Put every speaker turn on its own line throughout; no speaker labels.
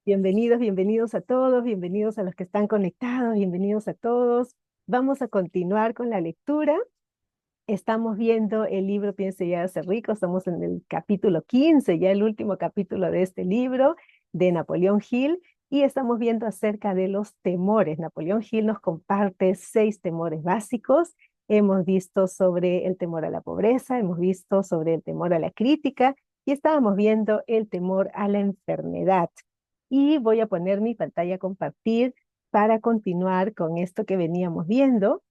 Bienvenidos, bienvenidos a todos, bienvenidos a los que están conectados, bienvenidos a todos. Vamos a continuar con la lectura. Estamos viendo el libro Piense y hágase rico, estamos en el capítulo 15, ya el último capítulo de este libro de Napoleón Hill, y estamos viendo acerca de los temores. Napoleón Hill nos comparte 6 temores básicos. Hemos visto sobre el temor a la pobreza, hemos visto sobre el temor a la crítica, y estábamos viendo el temor a la enfermedad. Y voy a poner mi pantalla a compartir para continuar con esto que veníamos viendo.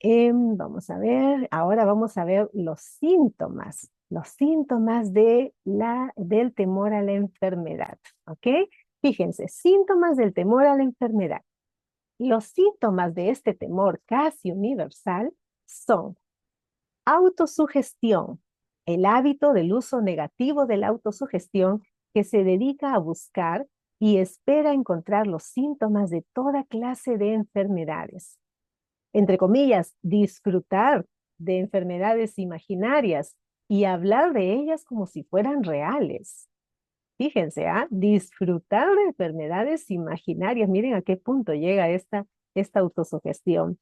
Vamos a ver, ahora vamos a ver los síntomas del temor a la enfermedad, ¿ok? Fíjense, síntomas del temor a la enfermedad. Los síntomas de este temor casi universal son autosugestión, el hábito del uso negativo de la autosugestión que se dedica a buscar y espera encontrar los síntomas de toda clase de enfermedades. Entre comillas, disfrutar de enfermedades imaginarias y hablar de ellas como si fueran reales. Fíjense, disfrutar de enfermedades imaginarias. Miren a qué punto llega esta autosugestión.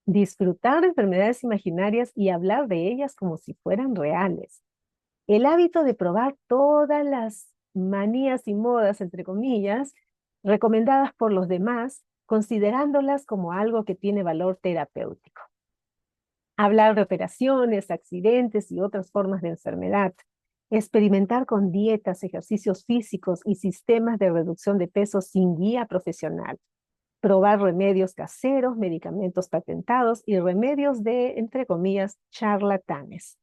Disfrutar de enfermedades imaginarias y hablar de ellas como si fueran reales. El hábito de probar todas las manías y modas, entre comillas, recomendadas por los demás, considerándolas como algo que tiene valor terapéutico. Hablar de operaciones, accidentes y otras formas de enfermedad. Experimentar con dietas, ejercicios físicos y sistemas de reducción de peso sin guía profesional. Probar remedios caseros, medicamentos patentados y remedios de, entre comillas, charlatanes.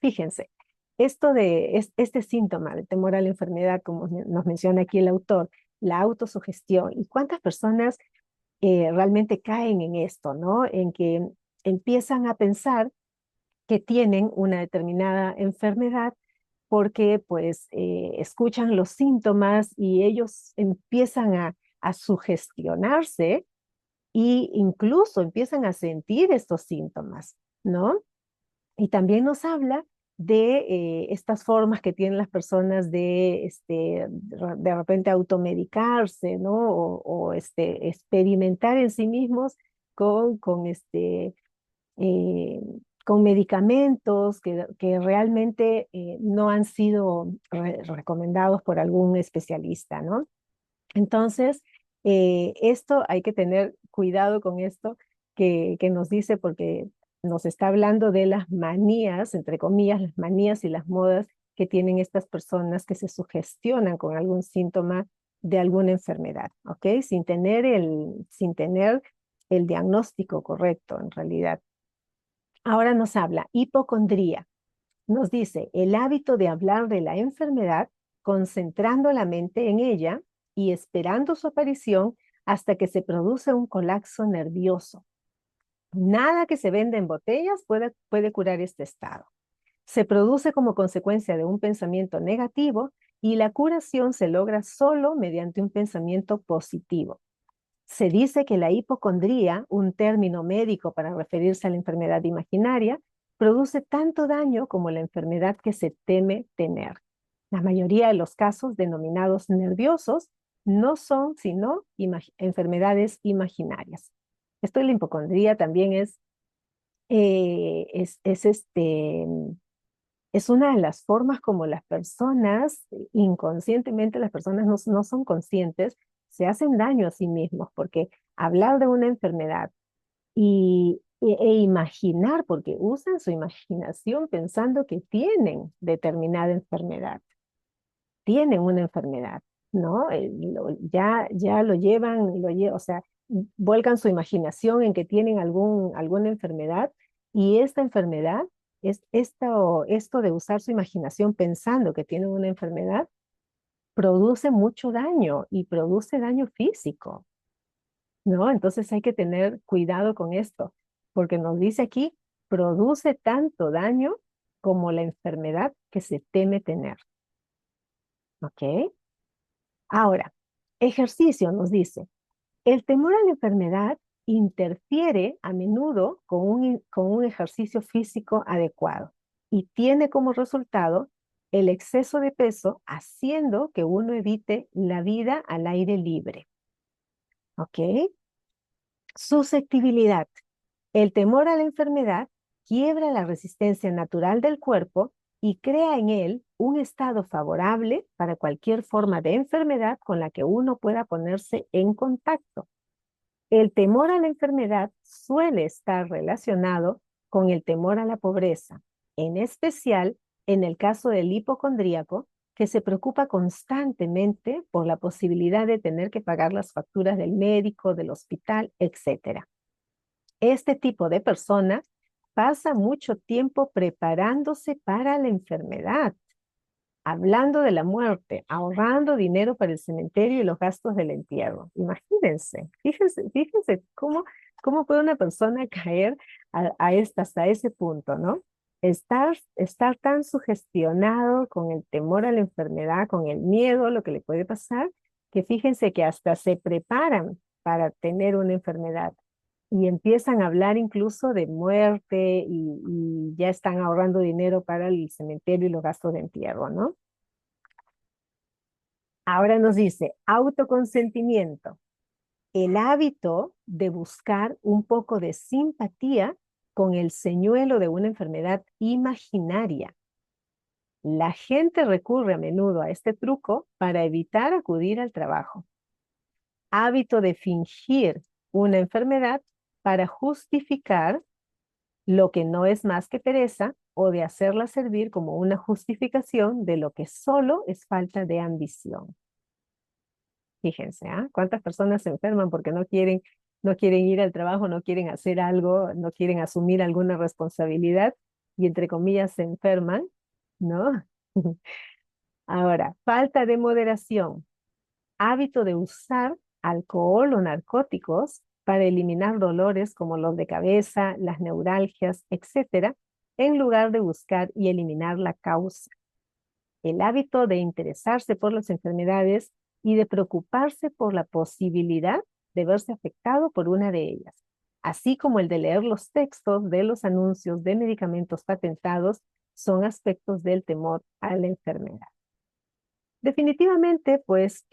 Fíjense, este síntoma de temor a la enfermedad, como nos menciona aquí el autor, la autosugestión, y cuántas personas realmente caen en esto, ¿no? En que empiezan a pensar que tienen una determinada enfermedad porque pues escuchan los síntomas y ellos empiezan a sugestionarse e incluso empiezan a sentir estos síntomas, ¿no? Y también nos habla de estas formas que tienen las personas de repente automedicarse, ¿no? O experimentar en sí mismos con, con, este, eh, con medicamentos que realmente no han sido recomendados por algún especialista, ¿no? Entonces, esto hay que tener cuidado con esto que nos dice porque nos está hablando de las manías, entre comillas, las manías y las modas que tienen estas personas que se sugestionan con algún síntoma de alguna enfermedad, ¿ok? Sin tener el diagnóstico correcto en realidad. Ahora nos habla hipocondría. Nos dice el hábito de hablar de la enfermedad concentrando la mente en ella y esperando su aparición hasta que se produce un colapso nervioso. Nada que se venda en botellas puede curar este estado. Se produce como consecuencia de un pensamiento negativo y la curación se logra solo mediante un pensamiento positivo. Se dice que la hipocondría, un término médico para referirse a la enfermedad imaginaria, produce tanto daño como la enfermedad que se teme tener. La mayoría de los casos denominados nerviosos no son sino enfermedades imaginarias. Esto de la hipocondría también es una de las formas como las personas, inconscientemente las personas no son conscientes, se hacen daño a sí mismos, porque hablar de una enfermedad e imaginar, porque usan su imaginación pensando que tienen determinada enfermedad, tienen una enfermedad, ¿no? Ya lo llevan, o sea, vuelcan su imaginación en que tienen alguna enfermedad y esta enfermedad, esto de usar su imaginación pensando que tienen una enfermedad, produce mucho daño y produce daño físico, ¿no? Entonces hay que tener cuidado con esto, porque nos dice aquí, produce tanto daño como la enfermedad que se teme tener, ¿ok? Ahora, ejercicio nos dice, el temor a la enfermedad interfiere a menudo con un ejercicio físico adecuado y tiene como resultado el exceso de peso, haciendo que uno evite la vida al aire libre. ¿Ok? Susceptibilidad. El temor a la enfermedad quiebra la resistencia natural del cuerpo y crea en él un estado favorable para cualquier forma de enfermedad con la que uno pueda ponerse en contacto. El temor a la enfermedad suele estar relacionado con el temor a la pobreza, en especial en el caso del hipocondríaco, que se preocupa constantemente por la posibilidad de tener que pagar las facturas del médico, del hospital, etcétera. Este tipo de persona pasa mucho tiempo preparándose para la enfermedad, hablando de la muerte, ahorrando dinero para el cementerio y los gastos del entierro. Imagínense, fíjense cómo puede una persona caer hasta ese punto, ¿no? Estar tan sugestionado con el temor a la enfermedad, con el miedo a lo que le puede pasar, que fíjense que hasta se preparan para tener una enfermedad y empiezan a hablar incluso de muerte y ya están ahorrando dinero para el cementerio y los gastos de entierro, ¿no? Ahora nos dice autoconsentimiento, el hábito de buscar un poco de simpatía con el señuelo de una enfermedad imaginaria. La gente recurre a menudo a este truco para evitar acudir al trabajo. Hábito de fingir una enfermedad para justificar lo que no es más que pereza o de hacerla servir como una justificación de lo que solo es falta de ambición. Fíjense, ¿ah? ¿Cuántas personas se enferman porque no quieren ir al trabajo, no quieren hacer algo, no quieren asumir alguna responsabilidad y entre comillas se enferman, ¿no? Ahora, falta de moderación, hábito de usar alcohol o narcóticos para eliminar dolores como los de cabeza, las neuralgias, etcétera, en lugar de buscar y eliminar la causa. El hábito de interesarse por las enfermedades y de preocuparse por la posibilidad de verse afectado por una de ellas, así como el de leer los textos de los anuncios de medicamentos patentados, son aspectos del temor a la enfermedad. Definitivamente, pues,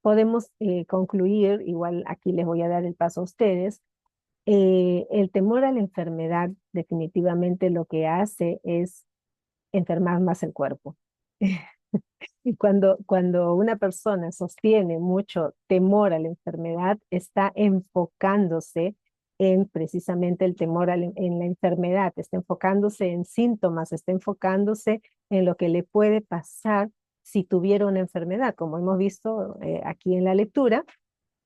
podemos concluir, igual aquí les voy a dar el paso a ustedes, el temor a la enfermedad definitivamente lo que hace es enfermar más el cuerpo. Y cuando una persona sostiene mucho temor a la enfermedad, está enfocándose en precisamente el temor en la enfermedad, está enfocándose en síntomas, está enfocándose en lo que le puede pasar si tuviera una enfermedad, como hemos visto aquí en la lectura,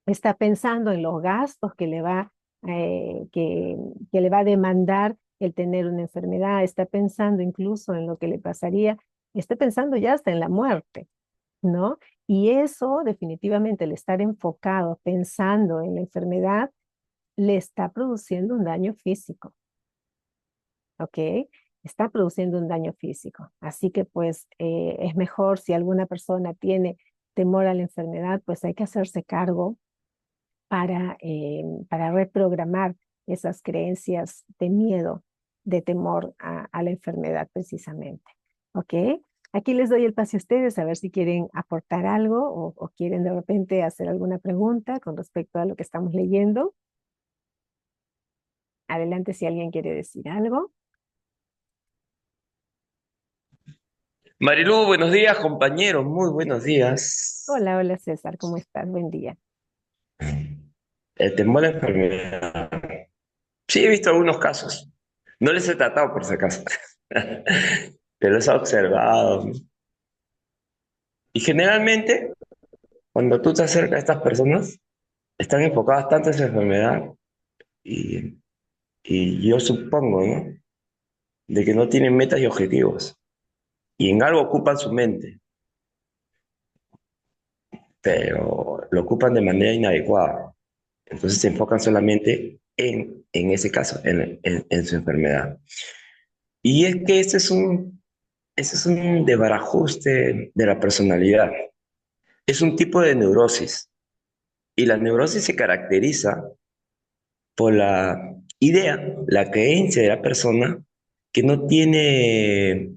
está pensando en los gastos que le va a demandar el tener una enfermedad, está pensando incluso en lo que le pasaría, está pensando ya hasta en la muerte, ¿no? Y eso definitivamente, el estar enfocado, pensando en la enfermedad, le está produciendo un daño físico, ¿ok? Está produciendo un daño físico. Así que pues es mejor si alguna persona tiene temor a la enfermedad, pues hay que hacerse cargo para reprogramar esas creencias de miedo, de temor a la enfermedad precisamente. ¿Ok? Aquí les doy el pase a ustedes a ver si quieren aportar algo o quieren de repente hacer alguna pregunta con respecto a lo que estamos leyendo. Adelante si alguien quiere decir algo.
Marilu, buenos días, compañeros, muy buenos días.
Hola, hola César, ¿cómo estás? Buen día.
El temor a la enfermedad. Sí, he visto algunos casos. No les he tratado por si acaso, pero los he observado. Y generalmente, cuando tú te acercas a estas personas, están enfocadas tanto en su enfermedad y, y yo supongo, ¿no? De que no tienen metas y objetivos. Y en algo ocupan su mente, pero lo ocupan de manera inadecuada. Entonces se enfocan solamente en ese caso, en su enfermedad. Y es que ese es un desbarajuste de la personalidad. Es un tipo de neurosis. Y la neurosis se caracteriza por la idea, la creencia de la persona que no tiene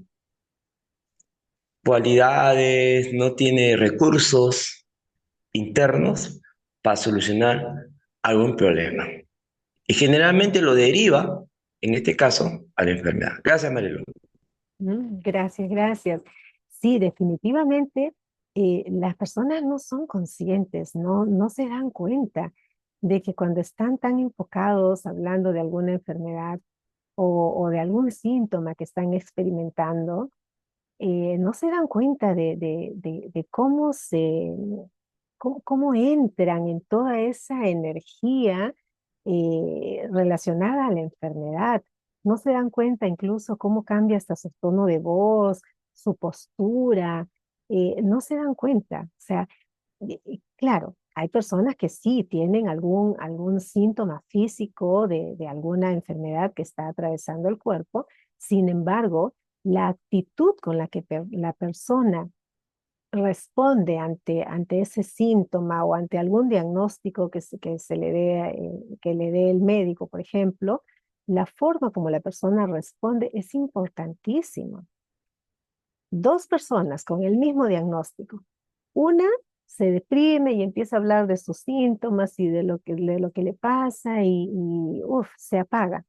cualidades, no tiene recursos internos para solucionar algún problema. Y generalmente lo deriva, en este caso, a la enfermedad. Gracias, Marilu.
Gracias, gracias. Sí, definitivamente las personas no son conscientes, no se dan cuenta de que cuando están tan enfocados hablando de alguna enfermedad o de algún síntoma que están experimentando, no se dan cuenta de cómo entran en toda esa energía relacionada a la enfermedad. No se dan cuenta incluso cómo cambia hasta su tono de voz, su postura. No se dan cuenta. O sea, claro, hay personas que sí tienen algún síntoma físico de alguna enfermedad que está atravesando el cuerpo. Sin embargo, la actitud con la que la persona responde ante ese síntoma o ante algún diagnóstico que le dé, que le dé el médico, por ejemplo, la forma como la persona responde es importantísima. Dos personas con el mismo diagnóstico. Una se deprime y empieza a hablar de sus síntomas y de lo que le pasa y se apaga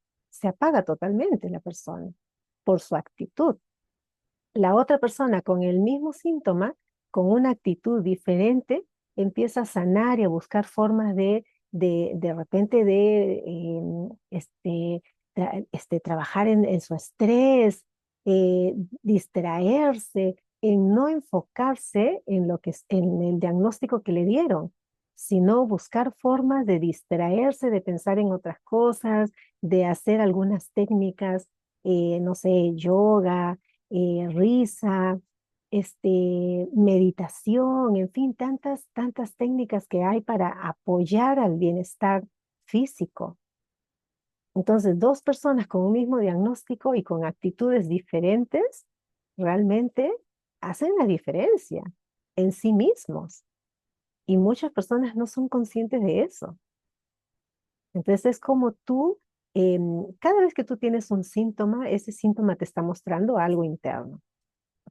totalmente la persona por su actitud. La otra persona con el mismo síntoma, con una actitud diferente, empieza a sanar y a buscar formas de repente trabajar en su estrés, eh, distraerse, en no enfocarse en en el diagnóstico que le dieron, sino buscar formas de distraerse, de pensar en otras cosas, de hacer algunas técnicas, no sé, yoga, risa, meditación, en fin, tantas técnicas que hay para apoyar al bienestar físico. Entonces, dos personas con un mismo diagnóstico y con actitudes diferentes realmente hacen la diferencia en sí mismos. Y muchas personas no son conscientes de eso. Entonces, es como cada vez que tú tienes un síntoma, ese síntoma te está mostrando algo interno.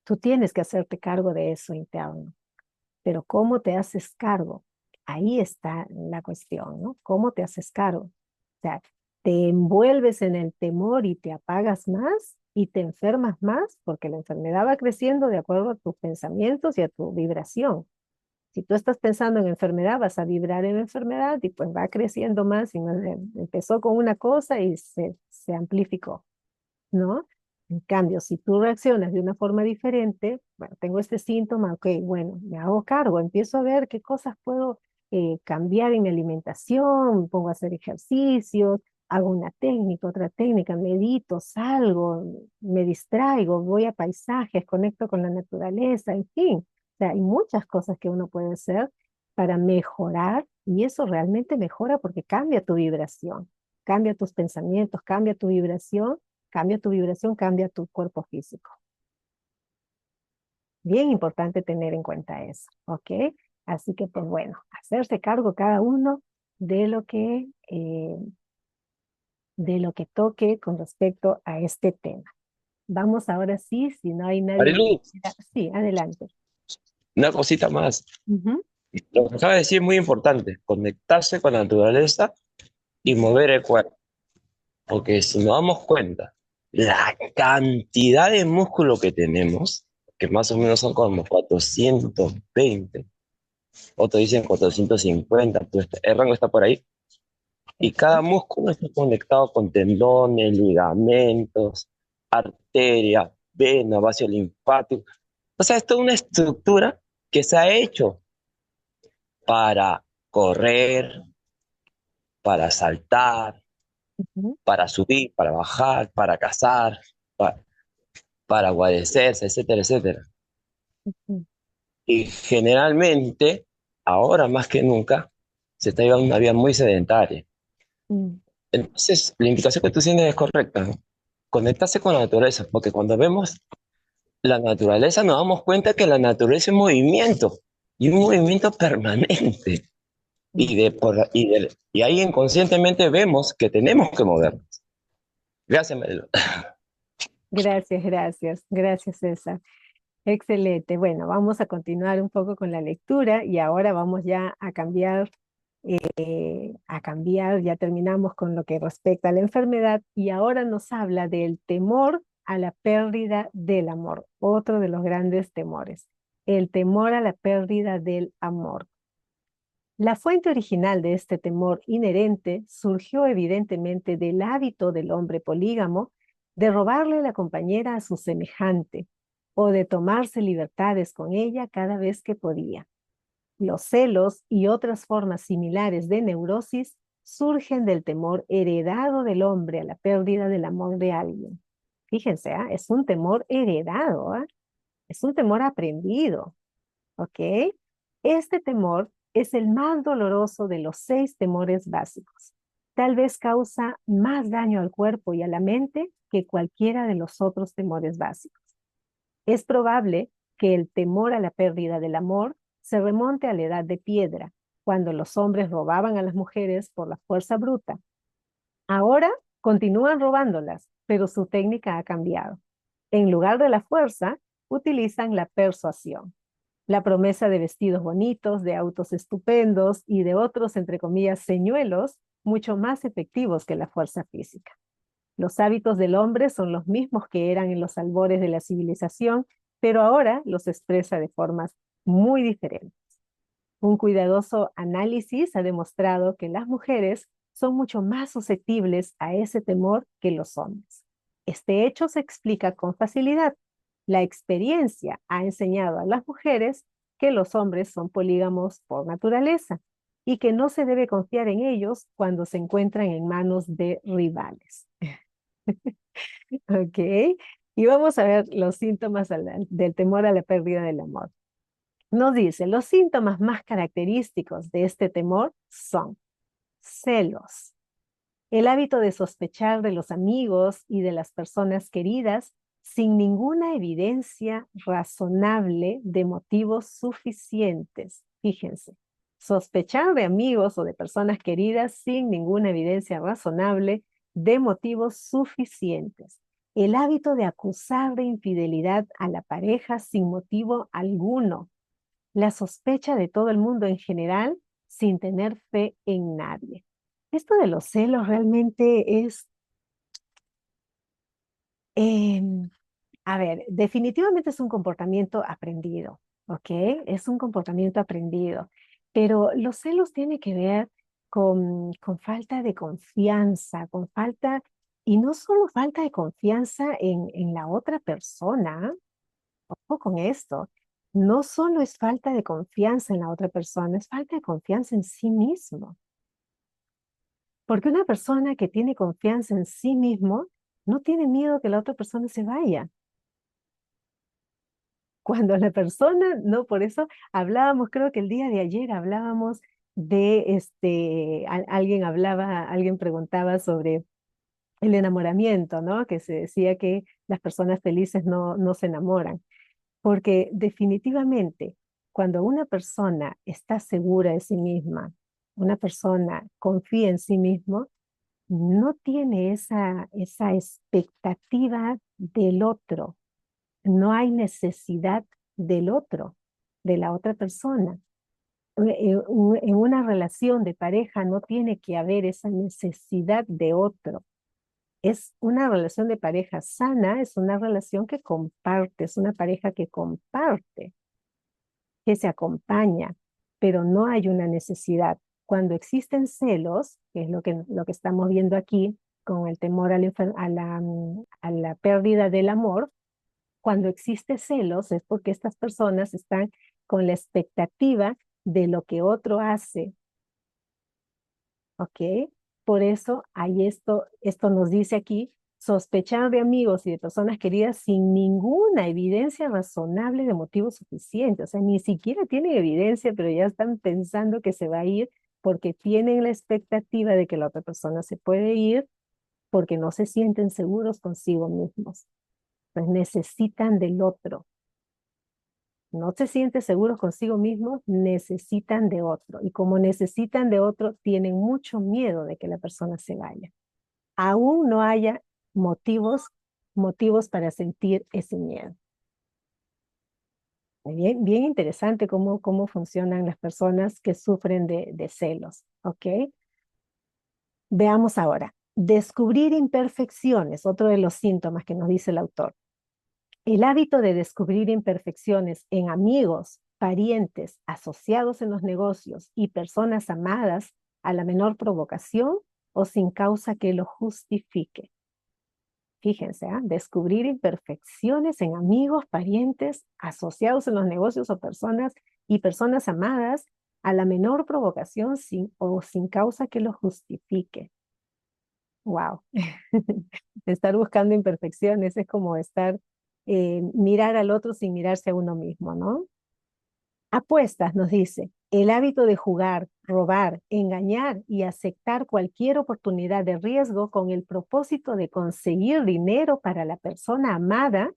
Tú tienes que hacerte cargo de eso interno, pero ¿cómo te haces cargo? Ahí está la cuestión, ¿no? ¿Cómo te haces cargo? O sea, te envuelves en el temor y te apagas más y te enfermas más porque la enfermedad va creciendo de acuerdo a tus pensamientos y a tu vibración. Si tú estás pensando en enfermedad, vas a vibrar en enfermedad y pues va creciendo más y empezó con una cosa y se amplificó. ¿No? En cambio, si tú reaccionas de una forma diferente, bueno, tengo este síntoma, ok, bueno, me hago cargo, empiezo a ver qué cosas puedo cambiar en mi alimentación, pongo a hacer ejercicios, hago una técnica, otra técnica, medito, salgo, me distraigo, voy a paisajes, conecto con la naturaleza, en fin. O sea, hay muchas cosas que uno puede hacer para mejorar y eso realmente mejora porque cambia tu vibración, cambia tus pensamientos, cambia tu vibración, cambia tu cuerpo físico. Bien importante tener en cuenta eso, ¿ok? Así que, pues bueno, hacerse cargo cada uno de lo que, eh, de lo que toque con respecto a este tema. Vamos ahora sí, si no hay nadie más.
Marilu,
Sí, adelante.
una cosita más.
Ujú,
Lo que acaba de decir es muy importante, conectarse con la naturaleza y
ujú,
mover el cuerpo. Porque si nos damos cuenta, la cantidad de músculo que tenemos, que más o menos son como 420, otros dicen 450, pues el rango está por ahí, y cada
perfecto.
músculo está conectado con tendones, ligamentos, arterias, venas, vaso linfático. O sea, es toda una estructura que se ha hecho para correr, para saltar,
Ujú,
para subir, para bajar, para cazar, para guarecerse, etcétera, etcétera.
ujú,
Y generalmente, ahora más que nunca, se está llevando una vida muy sedentaria.
mm,
Entonces, la invitación que tú tienes es correcta, ¿no? Conectarse con la naturaleza, porque cuando vemos la naturaleza nos damos cuenta que la naturaleza es movimiento, y un movimiento permanente.
mm.
Y ahí inconscientemente vemos que tenemos que movernos. Gracias, Marilu.
Gracias, gracias, gracias, César. Excelente. Bueno, vamos a continuar un poco con la lectura y ahora vamos ya a cambiar, ya terminamos con lo que respecta a la enfermedad y ahora nos habla del temor a la pérdida del amor, otro de los grandes temores, el temor a la pérdida del amor. La fuente original de este temor inherente surgió evidentemente del hábito del hombre polígamo de robarle la compañera a su semejante o de tomarse libertades con ella cada vez que podía. Los celos y otras formas similares de neurosis surgen del temor heredado del hombre a la pérdida del amor de alguien. Fíjense, es un temor heredado, es un temor aprendido, ¿ok? Este temor es el más doloroso de los 6 temores básicos. Tal vez causa más daño al cuerpo y a la mente que cualquiera de los otros temores básicos. Es probable que el temor a la pérdida del amor se remonte a la edad de piedra, cuando los hombres robaban a las mujeres por la fuerza bruta. Ahora continúan robándolas, pero su técnica ha cambiado. En lugar de la fuerza, utilizan la persuasión, la promesa de vestidos bonitos, de autos estupendos y de otros, entre comillas, señuelos, mucho más efectivos que la fuerza física. Los hábitos del hombre son los mismos que eran en los albores de la civilización, pero ahora los expresa de formas muy diferentes. Un cuidadoso análisis ha demostrado que las mujeres son mucho más susceptibles a ese temor que los hombres. Este hecho se explica con facilidad. La experiencia ha enseñado a las mujeres que los hombres son polígamos por naturaleza y que no se debe confiar en ellos cuando se encuentran en manos de rivales. Ok, y vamos a ver los síntomas del temor a la pérdida del amor. Nos dice, los síntomas más característicos de este temor son celos, el hábito de sospechar de los amigos y de las personas queridas sin ninguna evidencia razonable de motivos suficientes. Fíjense, sospechar de amigos o de personas queridas sin ninguna evidencia razonable de motivos suficientes. El hábito de acusar de infidelidad a la pareja sin motivo alguno. La sospecha de todo el mundo en general sin tener fe en nadie. Esto de los celos realmente es, em, a ver, definitivamente es un comportamiento aprendido, ¿ok? Es un comportamiento aprendido, pero los celos tienen que ver con falta de confianza, con falta, y no solo falta de confianza en la otra persona, ojo con esto, no solo es falta de confianza en la otra persona, es falta de confianza en sí mismo. Porque una persona que tiene confianza en sí mismo no tiene miedo que la otra persona se vaya. Cuando la persona, no, por eso hablábamos, creo que el día de ayer hablábamos de, alguien preguntaba sobre el enamoramiento, ¿no? Que se decía que las personas felices no se enamoran. Porque definitivamente, cuando una persona está segura de sí misma, una persona confía en sí mismo, no tiene esa expectativa del otro, no hay necesidad del otro, de la otra persona. En una relación de pareja no tiene que haber esa necesidad de otro. Es una relación de pareja sana, es una relación que comparte, es una pareja que comparte, que se acompaña, pero no hay una necesidad. Cuando existen celos, que es lo que estamos viendo aquí con el temor a la pérdida del amor, cuando existe celos es porque estas personas están con la expectativa de lo que otro hace, ¿ok? Por eso hay esto nos dice aquí, sospechar de amigos y de personas queridas sin ninguna evidencia razonable de motivo suficiente. O sea, ni siquiera tienen evidencia, pero ya están pensando que se va a ir porque tienen la expectativa de que la otra persona se puede ir porque no se sienten seguros consigo mismos. Pues necesitan del otro. No se sienten seguros consigo mismos, necesitan de otro. Y como necesitan de otro, tienen mucho miedo de que la persona se vaya. Aún no haya motivos para sentir ese miedo. Bien, bien interesante cómo funcionan las personas que sufren de celos, ¿ok? Veamos ahora. Descubrir imperfecciones, otro de los síntomas que nos dice el autor. El hábito de descubrir imperfecciones en amigos, parientes, asociados en los negocios y personas amadas a la menor provocación o sin causa que lo justifique. Fíjense, descubrir imperfecciones en amigos, parientes, asociados en los negocios o personas amadas a la menor provocación o sin causa que lo justifique. Wow. Estar buscando imperfecciones es como mirar al otro sin mirarse a uno mismo, ¿no? Apuestas, nos dice, el hábito de jugar, robar, engañar y aceptar cualquier oportunidad de riesgo con el propósito de conseguir dinero para la persona amada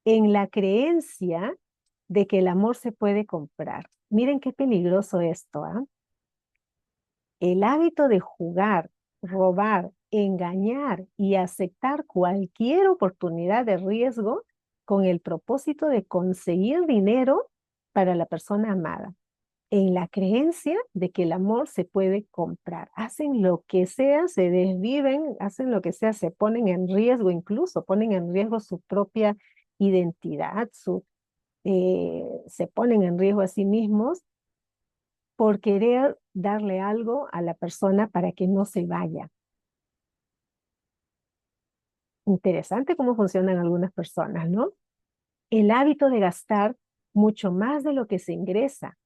en la creencia de que el amor se puede comprar. Miren qué peligroso esto, ¿ah? El hábito de jugar, robar, engañar y aceptar cualquier oportunidad de riesgo con el propósito de conseguir dinero para la persona amada, en la creencia de que el amor se puede comprar. Hacen lo que sea, se desviven, hacen lo que sea, se ponen en riesgo, incluso ponen en riesgo su propia identidad, se ponen en riesgo a sí mismos por querer darle algo a la persona para que no se vaya. Interesante cómo funcionan algunas personas, ¿no? El hábito de gastar mucho más de lo que se ingresa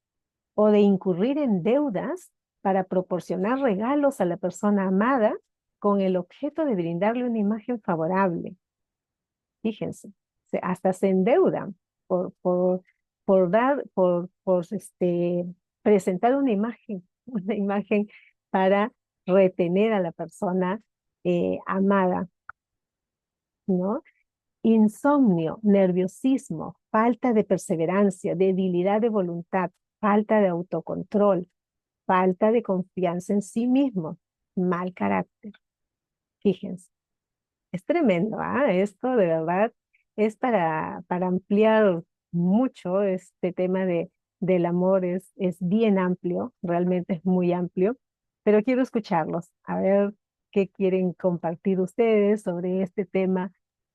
o de incurrir en deudas para proporcionar regalos a la persona amada con el objeto de brindarle una imagen favorable. Fíjense, hasta se endeudan por, por, por presentar una imagen, una imagen para retener a la persona amada, ¿no? Insomnio, nerviosismo, falta de perseverancia, debilidad de voluntad, falta de autocontrol, falta de confianza en sí mismo, mal carácter. Fíjense, es tremendo, ¿ah? Esto de verdad es para ampliar mucho este tema del amor, es bien amplio, realmente es muy amplio, pero quiero escucharlos, a ver qué quieren compartir ustedes sobre este tema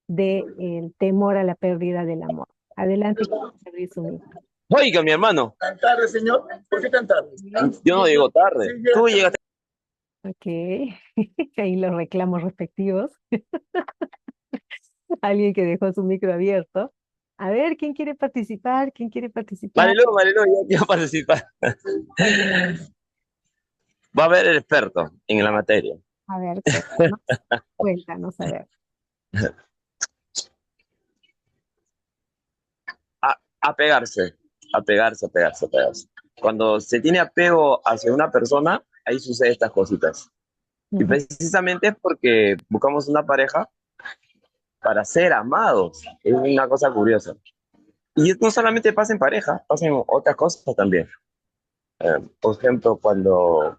del temor a la pérdida del amor. Adelante, abrir su micro.
Oiga, mi hermano. ¿Tan tarde, señor? ¿Por qué tan tarde? Yo no llego tarde. Sí, tú llegaste.
Ok, ahí los reclamos respectivos. Alguien que dejó su micro abierto. A ver, ¿quién quiere participar? ¿Quién quiere participar?
Marilu, ya quiero participar. Va a haber el experto en la materia.
A ver, cuéntanos, a ver.
Apegarse, apegarse. Cuando se tiene apego hacia una persona, ahí sucede estas cositas. Y
Ujú.
precisamente es porque buscamos una pareja para ser amados. Es una cosa curiosa. Y no solamente pasa en pareja, pasa en otras cosas también. Por ejemplo, cuando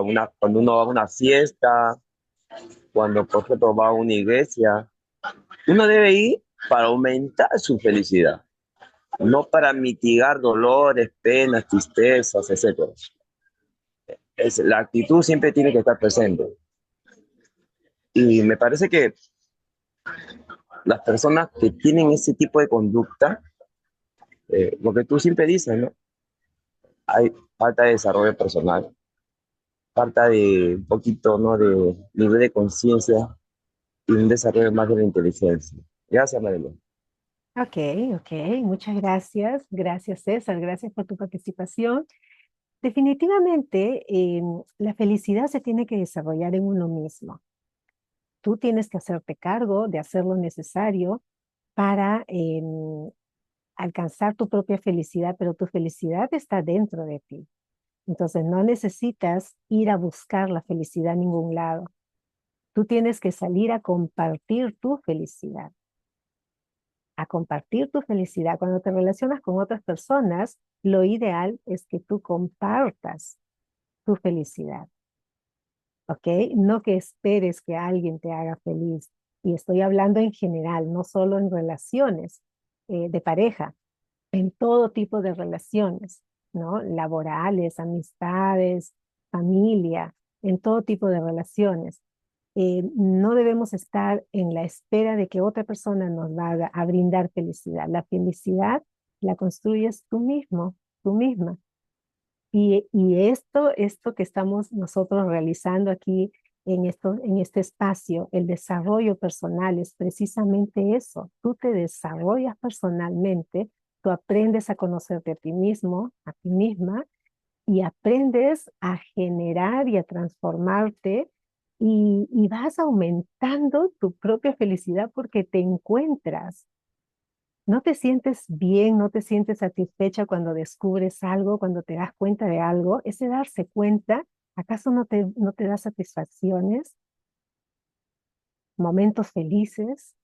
uno va a una fiesta, cuando por ejemplo va a una iglesia, uno debe ir para aumentar su felicidad, no para mitigar dolores, penas, tristezas, etcétera. La actitud siempre tiene que estar presente. Y me parece que las personas que tienen ese tipo de conducta, lo que tú siempre dices, ¿no? Hay falta de desarrollo personal, falta de un poquito, ¿no? De nivel de conciencia y un desarrollo más de la inteligencia. Gracias, Marilyn.
Ok, ok, muchas gracias. Gracias, César. Gracias por tu participación. Definitivamente, la felicidad se tiene que desarrollar en uno mismo. Tú tienes que hacerte cargo de hacer lo necesario para alcanzar tu propia felicidad, pero tu felicidad está dentro de ti. Entonces no necesitas ir a buscar la felicidad a ningún lado. Tú tienes que salir a compartir tu felicidad. A compartir tu felicidad. Cuando te relacionas con otras personas, lo ideal es que tú compartas tu felicidad. ¿Ok? No que esperes que alguien te haga feliz. Y estoy hablando en general, no solo en relaciones de pareja. en todo tipo de relaciones, ¿no? Laborales, amistades, familia, en todo tipo de relaciones. No debemos estar en la espera de que otra persona nos va a brindar felicidad. La felicidad la construyes tú mismo, tú misma. Y esto que estamos nosotros realizando aquí en este espacio, el desarrollo personal, es precisamente eso. Tú te desarrollas personalmente, tú aprendes a conocerte a ti mismo, a ti misma, y aprendes a generar y a transformarte y vas aumentando tu propia felicidad porque te encuentras. ¿No te sientes bien, no te sientes satisfecha cuando descubres algo, cuando te das cuenta de algo? Ese darse cuenta, ¿acaso no te da satisfacciones, momentos felices?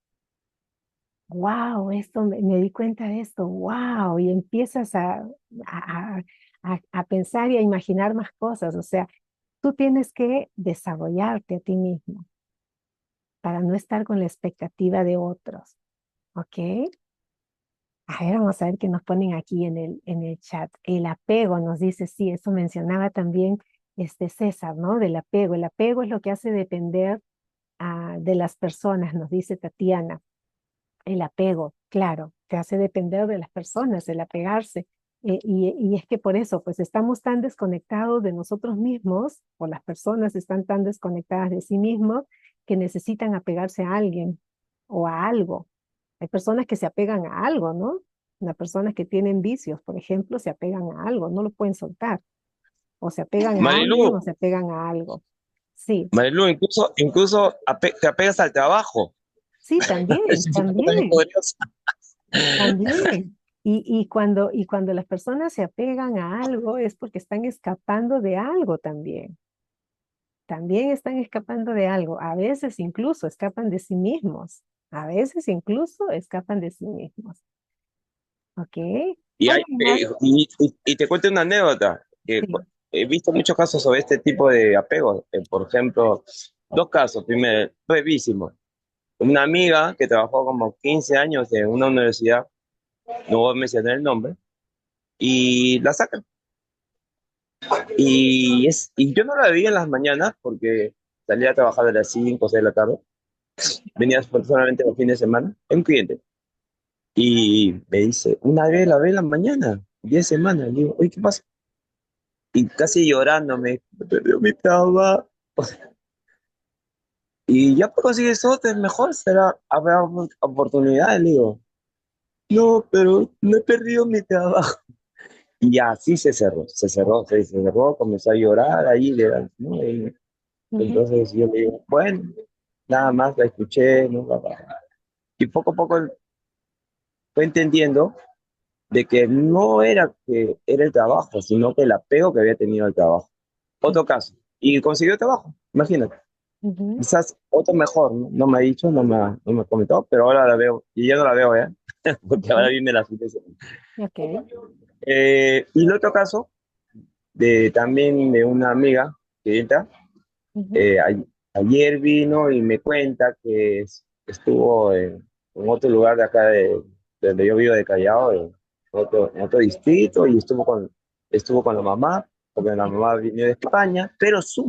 ¡Wow! Me di cuenta de esto, ¡wow! Y empiezas a, a pensar y a imaginar más cosas. O sea, tú tienes que desarrollarte a ti mismo para no estar con la expectativa de otros, ¿ok? A ver, vamos a ver qué nos ponen aquí en el chat. El apego nos dice, sí, eso mencionaba también César, ¿no? Del apego. El apego es lo que hace depender de las personas, nos dice Tatiana. El apego, claro, te hace depender de las personas, el apegarse. Y es que por eso, pues estamos tan desconectados de nosotros mismos, o las personas están tan desconectadas de sí mismos, que necesitan apegarse a alguien o a algo. Hay personas que se apegan a algo, ¿no? Las personas que tienen vicios, por ejemplo, se apegan a algo, no lo pueden soltar. O se apegan a alguien
Marilu,
o se apegan a algo. Sí,
Marilu, incluso te apegas al trabajo.
sí, también,
Ese tipo también
también.
podrías.
También. Y cuando las personas se apegan a algo es porque están escapando de algo también. También están escapando de algo. A veces incluso escapan de sí mismos. A veces incluso escapan de sí mismos. ¿Ok?
Y,
¿Alguien más?
y te cuento una anécdota.
Sí.
He visto muchos casos sobre este tipo de apegos. Por ejemplo, dos casos. Primero, brevísimo. Una amiga que trabajó como 15 años en una universidad, no voy a mencionar el nombre, y la sacan. Y yo no la veía en las mañanas porque salía a trabajar a las 5 o 6 de la tarde. Venía solamente los fines de semana. Es un cliente. Y me dice, una vez la ve en la mañana, 10 semanas. Le digo, oye, ¿qué pasa? Y casi llorando me perdió mi trabajo. Y ya pues consigues otro, es mejor, será, habrá oportunidades. Le digo, no, pero no he perdido mi trabajo. Y así se cerró, comenzó a llorar ahí, ¿no? Y
Ujú,
entonces yo le digo, bueno, nada más la escuché, ¿no? Y poco a poco fue entendiendo de que no era que era el trabajo, sino que el apego que había tenido al trabajo. Otro caso, y consiguió trabajo, imagínate.
ujú.
Quizás otro mejor, ¿no? No me ha dicho, no me comentó, pero ahora la veo, y ya no la veo, ¿eh? Porque ahora
Sí,
viene la situación.
ok.
Y el otro caso, también de una amiga que entra,
Ujú,
eh, a- ayer vino y me cuenta que estuvo en otro lugar de acá de donde yo vivo, de Callao, en otro distrito, y estuvo con la mamá, porque la mamá vino de España, pero su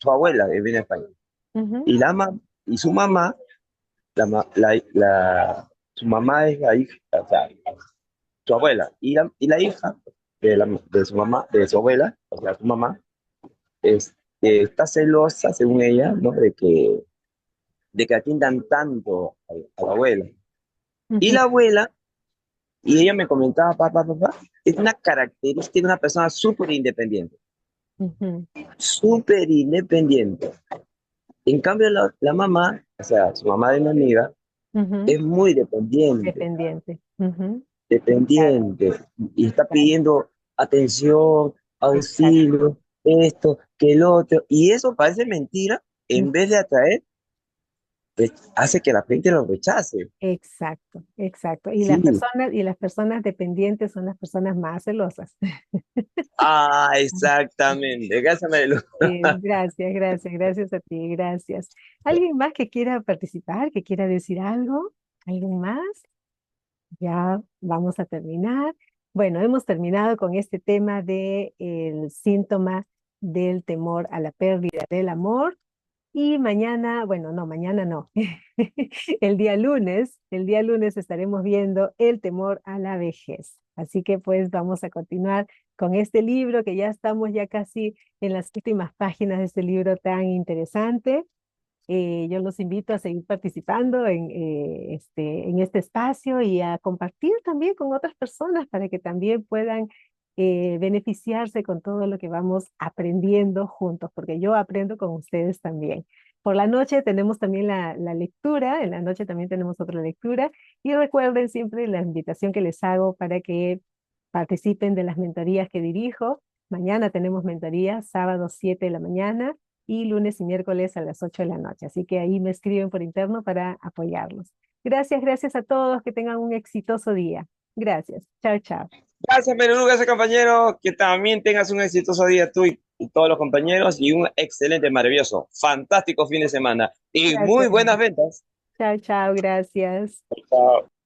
abuela viene de España.
ujú,
Y, y su mamá, su mamá es la hija, o sea, su abuela, y la hija de su mamá, de su abuela, o sea, su mamá, está celosa, según ella, ¿no? De que atiendan tanto a la abuela. Y
ujú,
la abuela, y ella me comentaba, papá, es una característica de una persona
ujú,
súper independiente. En cambio, la mamá, o sea, su mamá de mi amiga,
ujú.
es muy dependiente,
Dependiente. Ujú, claro,
dependiente, y está
claro.
pidiendo atención,
Exacto.
auxilio, esto, que el otro, y eso parece mentira,
Mm,
en vez de atraer, hace que la gente lo rechace.
exacto, exacto.
Sí.
Y las personas dependientes son las personas más celosas.
Ah, exactamente. Gracias, Marilu.
Sí, gracias, gracias, gracias a ti, gracias. ¿Alguien más que quiera participar, que quiera decir algo? ¿Alguien más? Ya vamos a terminar. Bueno, hemos terminado con este tema de el síntoma del temor a la pérdida del amor. Y mañana, bueno, no, mañana no. El día lunes estaremos viendo el temor a la vejez. Así que pues vamos a continuar con este libro que ya estamos ya casi en las últimas páginas de este libro tan interesante. Yo los invito a seguir participando en este espacio y a compartir también con otras personas para que también puedan beneficiarse con todo lo que vamos aprendiendo juntos, porque yo aprendo con ustedes también. Por la noche tenemos también la lectura, en la noche también tenemos otra lectura y recuerden siempre la invitación que les hago para que participen de las mentorías que dirijo. Mañana tenemos mentoría, sábado 7 de la mañana y lunes y miércoles a las 8 de la noche. Así que ahí me escriben por interno para apoyarlos. Gracias, gracias a todos. Que tengan un exitoso día. Gracias. Chao, chao.
Gracias, Perú, gracias, compañero. Que también tengas un exitoso día tú y todos los compañeros y un excelente, maravilloso, fantástico fin de semana y muy
Gracias.
buenas ventas.
Chao, chao. Gracias.
Chao.